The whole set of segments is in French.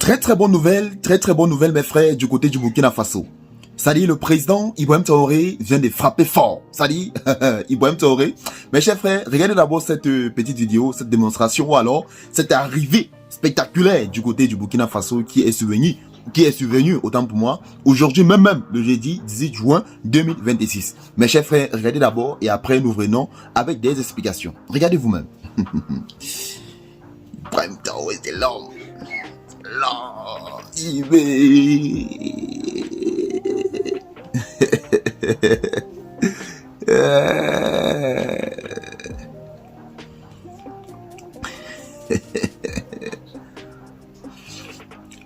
Très bonne nouvelle mes frères du côté du Burkina Faso. C'est-à-dire le président Ibrahim Traoré vient de frapper fort. C'est-à-dire Ibrahim Traoré. Mes chers frères, regardez d'abord cette petite vidéo, cette démonstration ou alors cette arrivée spectaculaire du côté du Burkina Faso qui est survenu autant pour moi aujourd'hui même le jeudi 18 juin 2026. Mes chers frères, regardez d'abord et après nous revenons avec des explications. Regardez vous-même. Ibrahim Traoré c'est l'homme. Là, il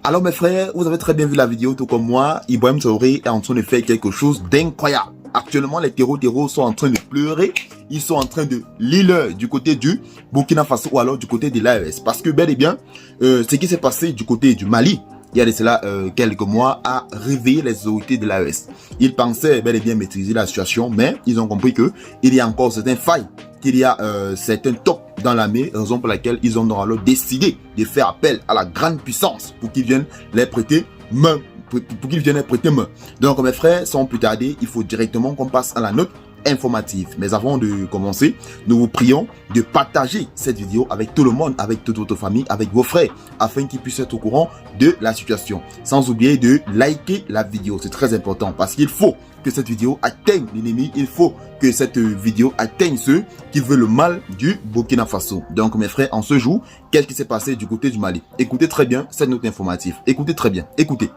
Alors mes frères, vous avez très bien vu la vidéo tout comme moi. Ibrahim Traoré est en train de faire quelque chose d'incroyable. Actuellement, les terreaux sont en train de pleurer. Ils sont en train de lire du côté du Burkina Faso ou alors du côté de l'AES. Parce que bel et bien, ce qui s'est passé du côté du Mali, il y a de cela quelques mois, a réveillé les autorités de l'AES. Ils pensaient bel et bien maîtriser la situation, mais ils ont compris que il y a encore certaines failles, qu'il y a certains tocs dans l'armée, raison pour laquelle ils ont alors décidé de faire appel à la grande puissance pour qu'ils viennent les prêter main. Pour qu'ils viennent prêter main. Donc mes frères, sans plus tarder, il faut directement qu'on passe à la note informative. Mais avant de commencer, nous vous prions de partager cette vidéo avec tout le monde, avec toute votre famille, avec vos frères, afin qu'ils puissent être au courant de la situation. Sans oublier de liker la vidéo, c'est très important parce qu'il faut que cette vidéo atteigne l'ennemi, il faut que cette vidéo atteigne ceux qui veulent le mal du Burkina Faso. Donc mes frères, en ce jour, qu'est-ce qui s'est passé du côté du Mali? Écoutez très bien cette note informative, écoutez très bien, écoutez.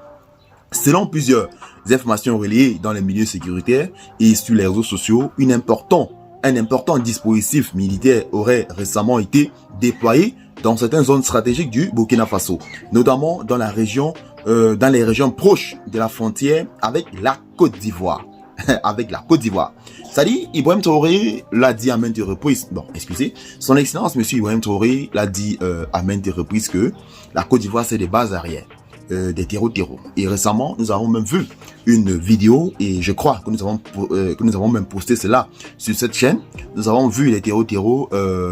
Selon plusieurs informations relayées dans les milieux sécuritaires et sur les réseaux sociaux, un important dispositif militaire aurait récemment été déployé dans certaines zones stratégiques du Burkina Faso, notamment dans les régions proches de la frontière avec la Côte d'Ivoire. C'est-à-dire, Ibrahim Traoré l'a dit à maintes reprises. Bon, excusez, son excellence, monsieur Ibrahim Traoré l'a dit à maintes reprises que la Côte d'Ivoire, c'est des bases arrières. Des terreaux. Et récemment, nous avons même vu une vidéo et je crois que nous avons même posté cela sur cette chaîne. Nous avons vu les terreaux,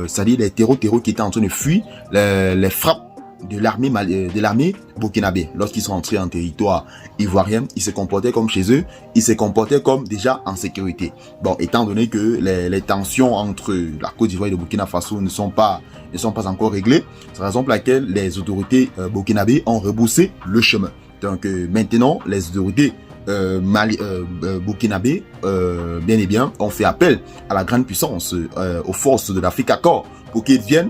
c'est-à-dire les terreaux qui étaient en train de fuir les frappes de l'armée burkinabé. Lorsqu'ils sont entrés en territoire ivoirien, ils se comportaient comme chez eux, ils se comportaient comme déjà en sécurité. Bon, étant donné que les tensions entre la Côte d'Ivoire et le Burkina Faso ne sont pas encore réglées, c'est la raison pour laquelle les autorités burkinabées ont rebroussé le chemin. Donc maintenant, les autorités burkinabé, bien et bien, ont fait appel à la grande puissance, aux forces de l'Afrique Accord, pour qu'ils viennent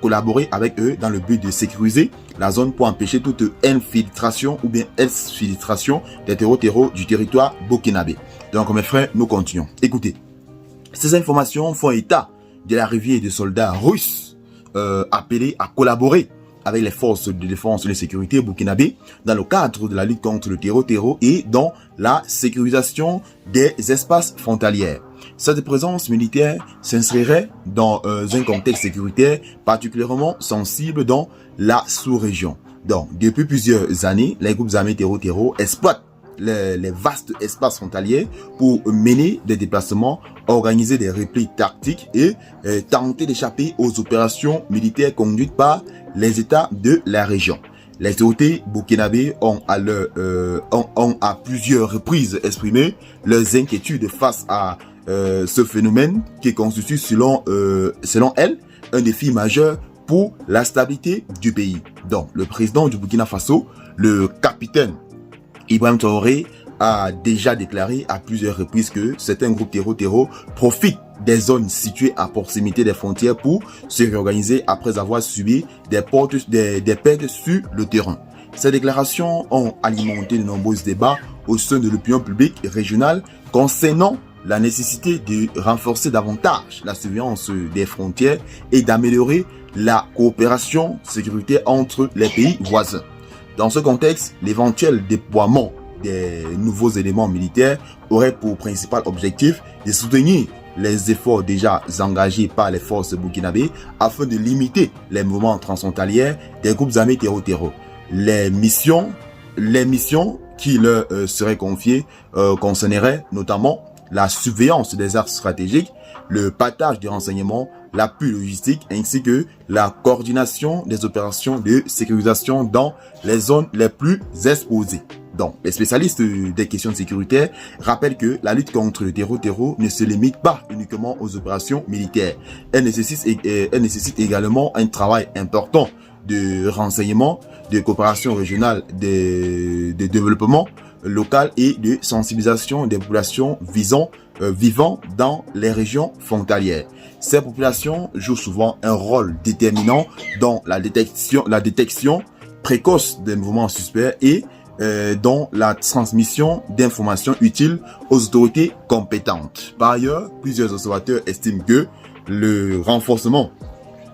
collaborer avec eux dans le but de sécuriser la zone pour empêcher toute infiltration ou bien exfiltration des terreaux du territoire burkinabé. Donc mes frères, nous continuons. Écoutez, ces informations font état de l'arrivée de soldats russes appelés à collaborer avec les forces de défense et de sécurité burkinabé dans le cadre de la lutte contre le terreau et dans la sécurisation des espaces frontaliers. Cette présence militaire s'inscrirait dans un contexte sécuritaire particulièrement sensible dans la sous-région. Donc, depuis plusieurs années, les groupes armés terreau exploitent les vastes espaces frontaliers pour mener des déplacements, organiser des replis tactiques et tenter d'échapper aux opérations militaires conduites par les États de la région. Les autorités burkinabées ont à plusieurs reprises exprimé leurs inquiétudes face à ce phénomène qui constitue selon elle un défi majeur pour la stabilité du pays. Donc, le président du Burkina Faso, le capitaine Ibrahim Traoré, a déjà déclaré à plusieurs reprises que certains groupes terreau profitent des zones situées à proximité des frontières pour se réorganiser après avoir subi des pertes sur le terrain. Ces déclarations ont alimenté de nombreux débats au sein de l'opinion publique régionale concernant la nécessité de renforcer davantage la surveillance des frontières et d'améliorer la coopération sécuritaire entre les pays voisins. Dans ce contexte, l'éventuel déploiement des nouveaux éléments militaires aurait pour principal objectif de soutenir les efforts déjà engagés par les forces burkinabées afin de limiter les mouvements transfrontaliers des groupes armés terreau. Les missions qui leur seraient confiées concerneraient notamment la surveillance des axes stratégiques, le partage des renseignements, l'appui logistique ainsi que la coordination des opérations de sécurisation dans les zones les plus exposées. Donc, les spécialistes des questions sécuritaires rappellent que la lutte contre le terreau ne se limite pas uniquement aux opérations militaires. Elle nécessite également un travail important de renseignement, de coopération régionale, de développement local et de sensibilisation des populations vivant dans les régions frontalières. Ces populations jouent souvent un rôle déterminant dans la détection précoce des mouvements suspects et dans la transmission d'informations utiles aux autorités compétentes. Par ailleurs, plusieurs observateurs estiment que le renforcement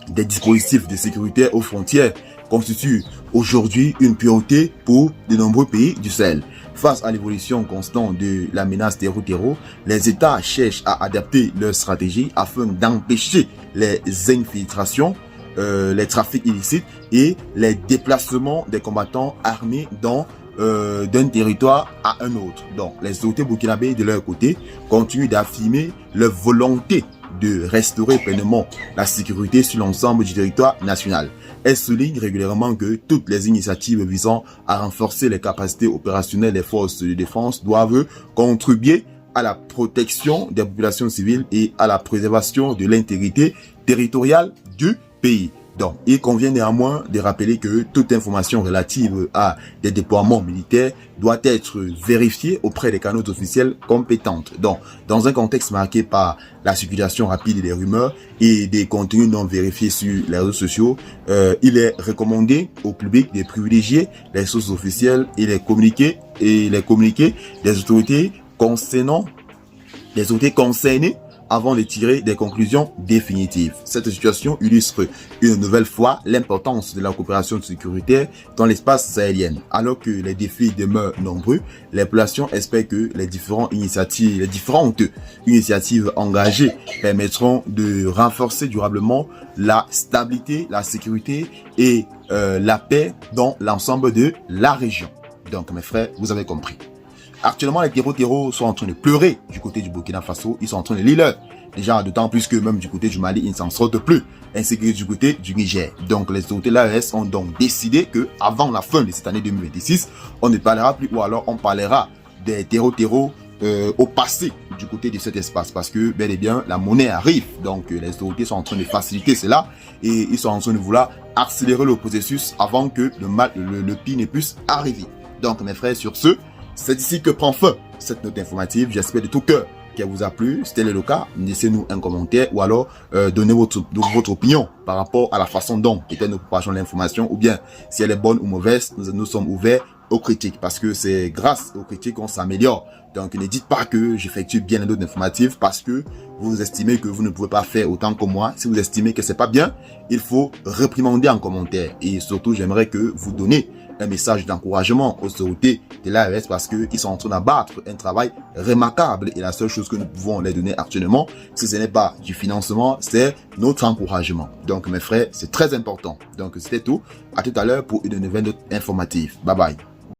des dispositifs de sécurité aux frontières constitue aujourd'hui une priorité pour de nombreux pays du Sahel. Face à l'évolution constante de la menace terreau, les États cherchent à adapter leur stratégie afin d'empêcher les infiltrations, les trafics illicites et les déplacements des combattants armés d'un territoire à un autre. Donc, les autorités burkinabées, de leur côté, continuent d'affirmer leur volonté de restaurer pleinement la sécurité sur l'ensemble du territoire national. Elle souligne régulièrement que toutes les initiatives visant à renforcer les capacités opérationnelles des forces de défense doivent contribuer à la protection des populations civiles et à la préservation de l'intégrité territoriale du pays. Donc, il convient néanmoins de rappeler que toute information relative à des déploiements militaires doit être vérifiée auprès des canaux officiels compétents. Donc, dans un contexte marqué par la circulation rapide des rumeurs et des contenus non vérifiés sur les réseaux sociaux, il est recommandé au public de privilégier les sources officielles et les communiqués des autorités concernées avant de tirer des conclusions définitives. Cette situation illustre une nouvelle fois l'importance de la coopération sécuritaire dans l'espace sahélien. Alors que les défis demeurent nombreux, les populations espèrent que les différentes initiatives engagées permettront de renforcer durablement la stabilité, la sécurité et la paix dans l'ensemble de la région. Donc mes frères, vous avez compris. Actuellement, les terreaux sont en train de pleurer du côté du Burkina Faso. Ils sont en train de lire. Déjà, d'autant plus que même du côté du Mali, ils ne s'en sortent plus. Ainsi que du côté du Niger. Donc, les autorités de l'AES ont donc décidé que avant la fin de cette année 2026, on ne parlera plus ou alors on parlera des terreaux au passé du côté de cet espace. Parce que, bel et bien, la monnaie arrive. Donc, les autorités sont en train de faciliter cela. Et ils sont en train de vouloir accélérer le processus avant que le pire ne puisse arriver. Donc, mes frères, sur ce, c'est ici que prend fin cette note informative. J'espère de tout cœur qu'elle vous a plu. Si tel est le cas, laissez-nous un commentaire ou alors donnez votre opinion par rapport à la façon dont peut-être nous propageons l'information ou bien si elle est bonne ou mauvaise. Nous sommes ouverts aux critiques parce que c'est grâce aux critiques qu'on s'améliore. Donc ne dites pas que j'effectue bien les notes informatives parce que vous estimez que vous ne pouvez pas faire autant que moi. Si vous estimez que c'est pas bien, il faut réprimander en commentaire. Et surtout, j'aimerais que vous donnez un message d'encouragement aux autorités de l'AES parce qu'ils sont en train d'abattre un travail remarquable et la seule chose que nous pouvons les donner actuellement, si ce n'est pas du financement, c'est notre encouragement. Donc mes frères, c'est très important. Donc c'était tout. À tout à l'heure pour une nouvelle note informative. Bye bye.